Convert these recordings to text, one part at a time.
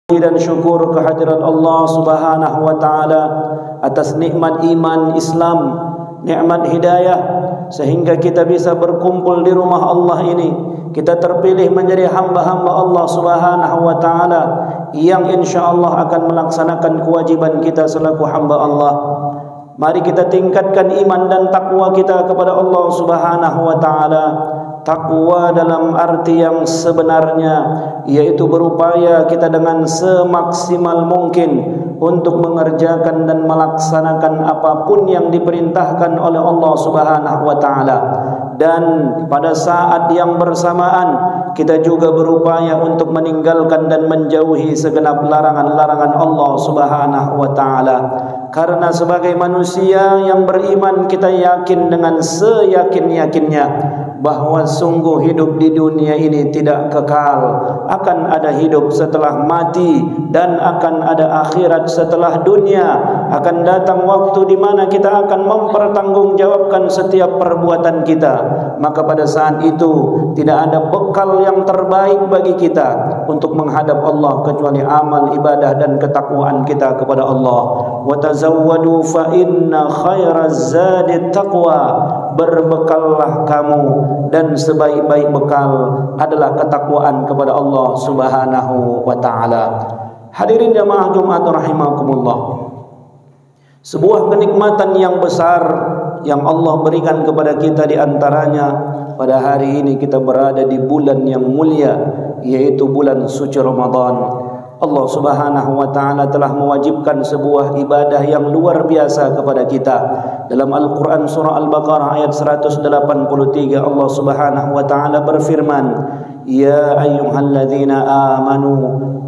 dan syukur kehadirat Allah Subhanahu wa taala atas nikmat iman Islam, nikmat hidayah sehingga kita bisa berkumpul di rumah Allah ini. Kita terpilih menjadi hamba-hamba Allah Subhanahu wa taala yang insyaallah akan melaksanakan kewajiban kita selaku hamba Allah. Mari kita tingkatkan iman dan takwa kita kepada Allah Subhanahu wa taala. Takwa dalam arti yang sebenarnya, yaitu berupaya kita dengan semaksimal mungkin untuk mengerjakan dan melaksanakan apapun yang diperintahkan oleh Allah Subhanahu wa taala. Dan pada saat yang bersamaan kita juga berupaya untuk meninggalkan dan menjauhi segenap larangan-larangan Allah Subhanahu wa taala. Karena sebagai manusia yang beriman, kita yakin dengan seyakin-yakinnya bahwa sungguh hidup di dunia ini tidak kekal, akan ada hidup setelah mati dan akan ada akhirat setelah dunia. Akan datang waktu di mana kita akan mempertanggungjawabkan setiap perbuatan kita. Maka pada saat itu tidak ada bekal yang terbaik bagi kita untuk menghadap Allah kecuali amal ibadah dan ketakwaan kita kepada Allah. Wa tazawwadu fa inna khairaz zadi taqwa. Berbekallah kamu dan sebaik-baik bekal adalah ketakwaan kepada Allah Subhanahu wa taala. Hadirin jamaah Jumat rahimakumullah. Sebuah kenikmatan yang besar yang Allah berikan kepada kita, di antaranya pada hari ini kita berada di bulan yang mulia, yaitu bulan suci Ramadan. Allah Subhanahu wa taala telah mewajibkan sebuah ibadah yang luar biasa kepada kita. Dalam Al-Qur'an surah Al-Baqarah ayat 183 Allah Subhanahu wa taala berfirman, "Ya ayyuhalladzina amanu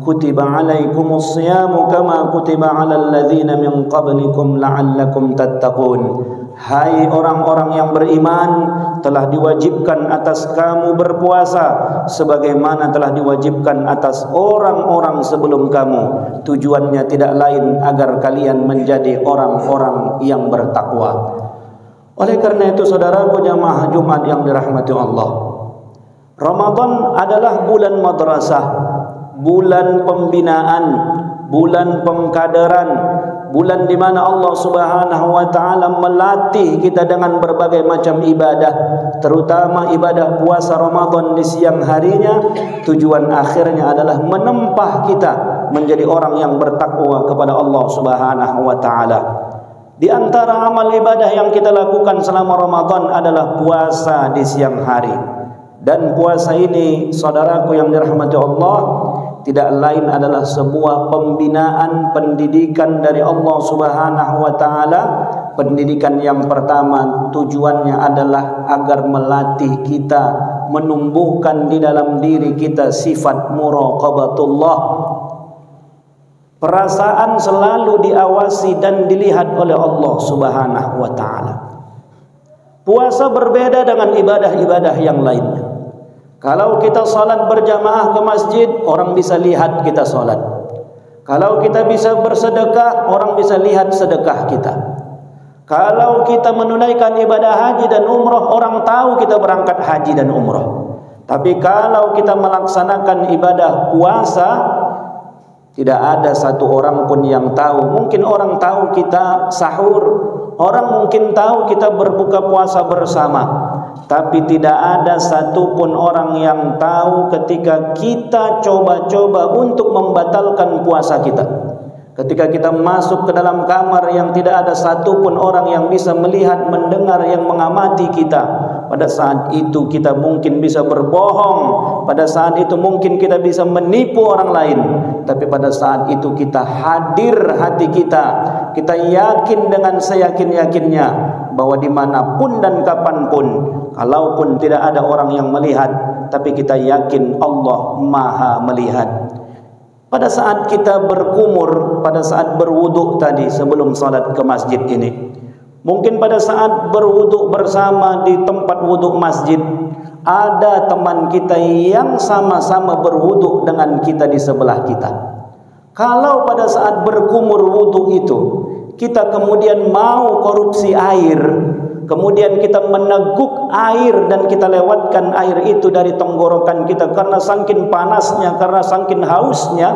kutiba 'alaikumus syiyamu kama kutiba 'alal ladzina min qablikum la'allakum tattaqun." Hai orang-orang yang beriman, telah diwajibkan atas kamu berpuasa sebagaimana telah diwajibkan atas orang-orang sebelum kamu. Tujuannya tidak lain agar kalian menjadi orang-orang yang bertakwa. Oleh karena itu, saudaraku jamaah Jumat yang dirahmati Allah, Ramadan adalah bulan madrasah, bulan pembinaan, bulan pengkaderan, bulan di mana Allah Subhanahu wa taala melatih kita dengan berbagai macam ibadah, terutama ibadah puasa Ramadan di siang harinya. Tujuan akhirnya adalah menempah kita menjadi orang yang bertakwa kepada Allah Subhanahu wa taala. Di antara amal ibadah yang kita lakukan selama Ramadan adalah puasa di siang hari. Dan puasa ini, saudaraku yang dirahmati Allah, tidak lain adalah sebuah pembinaan pendidikan dari Allah Subhanahu wa taala. Pendidikan yang pertama tujuannya adalah agar melatih kita, menumbuhkan di dalam diri kita sifat muraqabatullah. Perasaan selalu diawasi dan dilihat oleh Allah Subhanahu wa taala. Puasa berbeda dengan ibadah-ibadah yang lainnya. Kalau kita salat berjamaah ke masjid, orang bisa lihat kita salat. Kalau kita bisa bersedekah, orang bisa lihat sedekah kita. Kalau kita menunaikan ibadah haji dan umrah, orang tahu kita berangkat haji dan umrah. Tapi kalau kita melaksanakan ibadah puasa, tidak ada satu orang pun yang tahu. Mungkin orang tahu kita sahur, orang mungkin tahu kita berbuka puasa bersama, tapi tidak ada satupun orang yang tahu ketika kita coba-coba untuk membatalkan puasa kita. Ketika kita masuk ke dalam kamar yang tidak ada satupun orang yang bisa melihat, mendengar, yang mengamati kita. Pada saat itu kita mungkin bisa berbohong. Pada saat itu mungkin kita bisa menipu orang lain. Tapi pada saat itu kita hadir hati kita. Kita yakin dengan seyakin-yakinnya bahwa dimanapun dan kapanpun, kalaupun tidak ada orang yang melihat, tapi kita yakin Allah Maha melihat. Pada saat kita berkumur, pada saat berwuduk tadi sebelum salat ke masjid ini, mungkin pada saat berwuduk bersama di tempat wuduk masjid, ada teman kita yang sama-sama berwuduk dengan kita di sebelah kita. Kalau pada saat berkumur wuduk itu kita kemudian mau korupsi air, kemudian kita meneguk air dan kita lewatkan air itu dari tenggorokan kita karena saking panasnya, karena saking hausnya,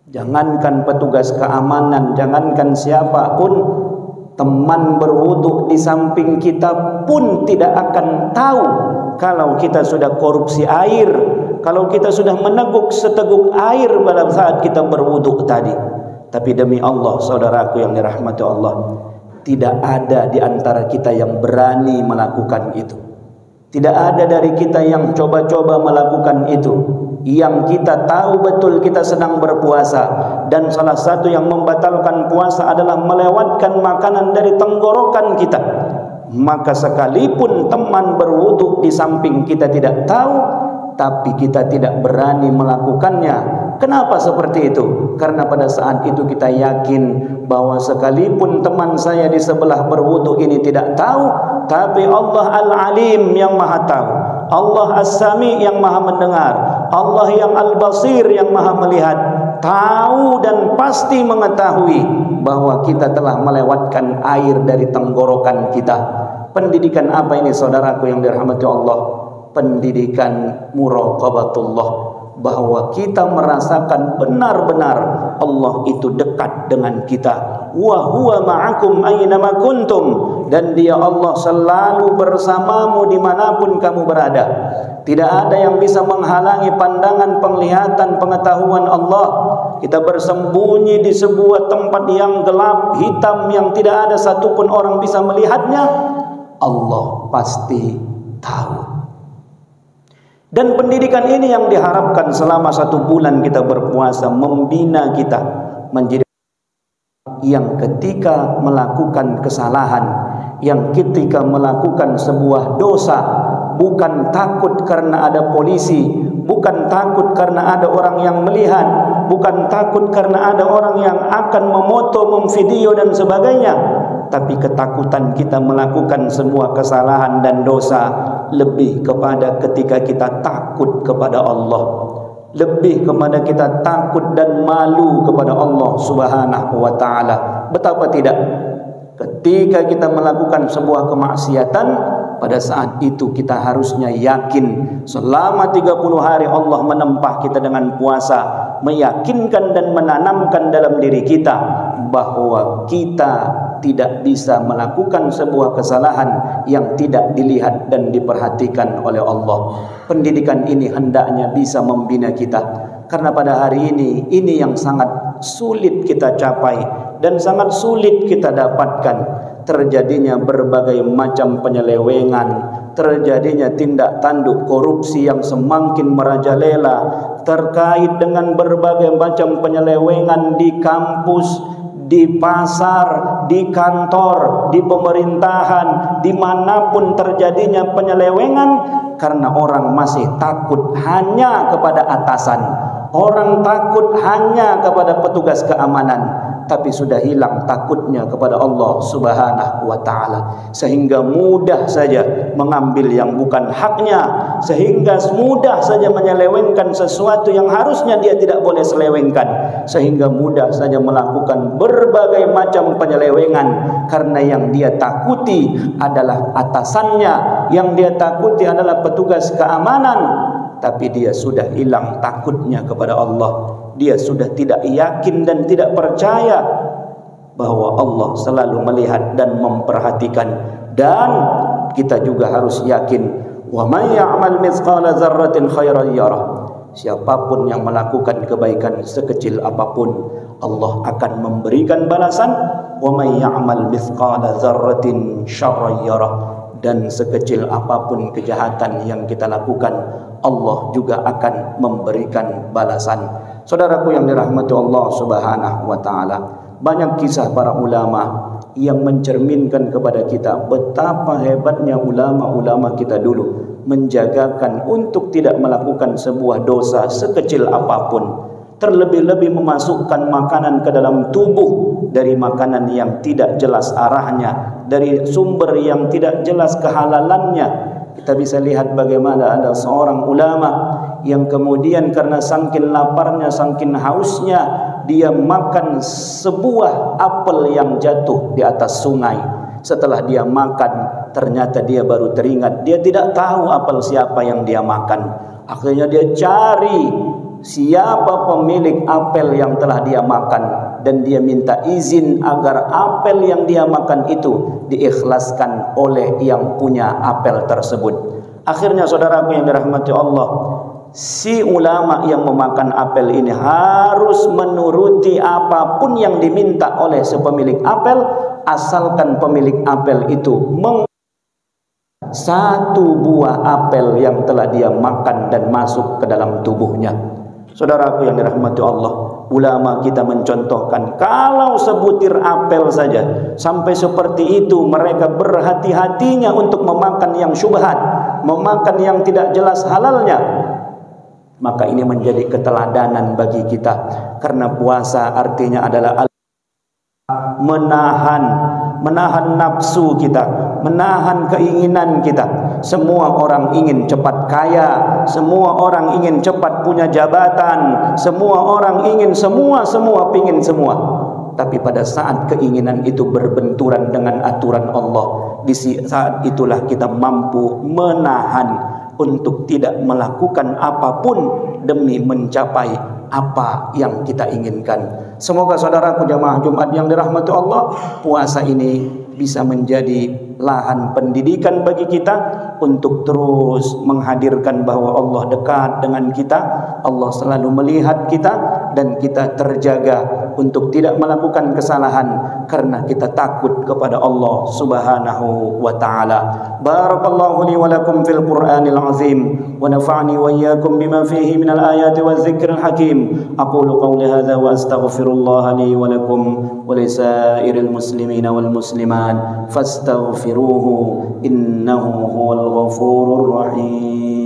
Jangankan petugas keamanan, jangankan siapapun, teman berwudu di samping kita pun tidak akan tahu kalau kita sudah korupsi air, kalau kita sudah meneguk seteguk air pada saat kita berwudu tadi. Tapi demi Allah, saudaraku yang dirahmati Allah, tidak ada di antara kita yang berani melakukan itu. Tidak ada dari kita yang coba-coba melakukan itu. Yang kita tahu betul kita sedang berpuasa, dan salah satu yang membatalkan puasa adalah melewatkan makanan dari tenggorokan kita. Maka sekalipun teman berwudu di samping kita tidak tahu, tapi kita tidak berani melakukannya. Kenapa seperti itu? Karena pada saat itu kita yakin bahwa sekalipun teman saya di sebelah berwudu ini tidak tahu, tapi Allah Al-Alim yang maha tahu, Allah As-Sami yang maha mendengar, Allah yang Al-Basir yang maha melihat, tahu dan pasti mengetahui bahwa kita telah melewatkan air dari tenggorokan kita. Pendidikan apa ini, saudaraku yang dirahmati Allah? Pendidikan muraqabatullah, bahwa kita merasakan benar-benar Allah itu dekat dengan kita. Wa huwa ma'akum aynama kuntum, dan dia Allah selalu bersamamu dimanapun kamu berada. Tidak ada yang bisa menghalangi pandangan, penglihatan, pengetahuan Allah. Kita bersembunyi di sebuah tempat yang gelap, hitam, yang tidak ada satupun orang bisa melihatnya, Allah pasti tahu. Dan pendidikan ini yang diharapkan selama 1 bulan kita berpuasa, membina kita menjadi yang ketika melakukan kesalahan, yang ketika melakukan sebuah dosa, bukan takut karena ada polisi, bukan takut karena ada orang yang melihat, bukan takut karena ada orang yang akan memoto, memvideo dan sebagainya, tapi ketakutan kita melakukan semua kesalahan dan dosa lebih kepada ketika kita takut kepada Allah, lebih kepada kita takut dan malu kepada Allah Subhanahu wa ta'ala. Betapa tidak, ketika kita melakukan sebuah kemaksiatan, pada saat itu kita harusnya yakin selama 30 hari Allah menempah kita dengan puasa, meyakinkan dan menanamkan dalam diri kita bahwa kita tidak bisa melakukan sebuah kesalahan yang tidak dilihat dan diperhatikan oleh Allah. Pendidikan ini hendaknya bisa membina kita, karena pada hari ini yang sangat sulit kita capai dan sangat sulit kita dapatkan. Terjadinya berbagai macam penyelewengan, terjadinya tindak tanduk korupsi yang semakin merajalela terkait dengan berbagai macam penyelewengan di kampus, di pasar, di kantor, di pemerintahan, dimanapun terjadinya penyelewengan, karena orang masih takut hanya kepada atasan, orang takut hanya kepada petugas keamanan, tapi sudah hilang takutnya kepada Allah Subhanahu wa ta'ala, sehingga mudah saja mengambil yang bukan haknya, sehingga mudah saja menyelewengkan sesuatu yang harusnya dia tidak boleh selewengkan, sehingga mudah saja melakukan berbagai macam penyelewengan, karena yang dia takuti adalah atasannya, yang dia takuti adalah petugas keamanan, tapi dia sudah hilang takutnya kepada Allah. Dia sudah tidak yakin dan tidak percaya bahwa Allah selalu melihat dan memperhatikan. Dan kita juga harus yakin, wa may ya'mal mithqala dzarratin khairan yarah. Siapapun yang melakukan kebaikan sekecil apapun, Allah akan memberikan balasan. Wa may ya'mal mithqala dzarratin syarran yarah. Dan sekecil apapun kejahatan yang kita lakukan, Allah juga akan memberikan balasan. Saudaraku yang dirahmati Allah Subhanahu wa ta'ala, banyak kisah para ulama yang mencerminkan kepada kita betapa hebatnya ulama-ulama kita dulu menjagakan untuk tidak melakukan sebuah dosa sekecil apapun. Terlebih-lebih memasukkan makanan ke dalam tubuh dari makanan yang tidak jelas arahnya, dari sumber yang tidak jelas kehalalannya. Kita bisa lihat bagaimana ada seorang ulama yang kemudian karena saking laparnya, saking hausnya, dia makan sebuah apel yang jatuh di atas sungai. Setelah dia makan, ternyata dia baru teringat, dia tidak tahu apel siapa yang dia makan. Akhirnya dia cari siapa pemilik apel yang telah dia makan, dan dia minta izin agar apel yang dia makan itu diikhlaskan oleh yang punya apel tersebut. Akhirnya saudaraku yang dirahmati Allah, si ulama yang memakan apel ini harus menuruti apapun yang diminta oleh si pemilik apel, asalkan pemilik apel itu satu buah apel yang telah dia makan dan masuk ke dalam tubuhnya. Saudaraku yang dirahmati Allah, ulama kita mencontohkan, kalau sebutir apel saja sampai seperti itu mereka berhati-hatinya untuk memakan yang syubhat, memakan yang tidak jelas halalnya, maka ini menjadi keteladanan bagi kita. Karena puasa artinya adalah menahan nafsu kita, menahan keinginan kita. Semua orang ingin cepat kaya, semua orang ingin cepat punya jabatan, semua orang ingin semua pingin semua. Tapi pada saat keinginan itu berbenturan dengan aturan Allah, di saat itulah kita mampu menahan untuk tidak melakukan apapun demi mencapai apa yang kita inginkan. Semoga saudaraku jamaah Jumat yang dirahmati Allah, puasa ini bisa menjadi lahan pendidikan bagi kita untuk terus menghadirkan bahwa Allah dekat dengan kita, Allah selalu melihat kita, dan kita terjaga untuk tidak melakukan kesalahan karena kita takut kepada Allah Subhanahu wa taala. Barakallahu li wa lakum fil Qur'anil azim wa nafa'ani wa iyyakum bima fihi minal ayati wadh-dhikril hakim. Aqulu qawli hadza wa astaghfirullah li wa lakum wa lisairil muslimina wal muslimat fastaghfiruhu innahu huwal ghafurur rahim.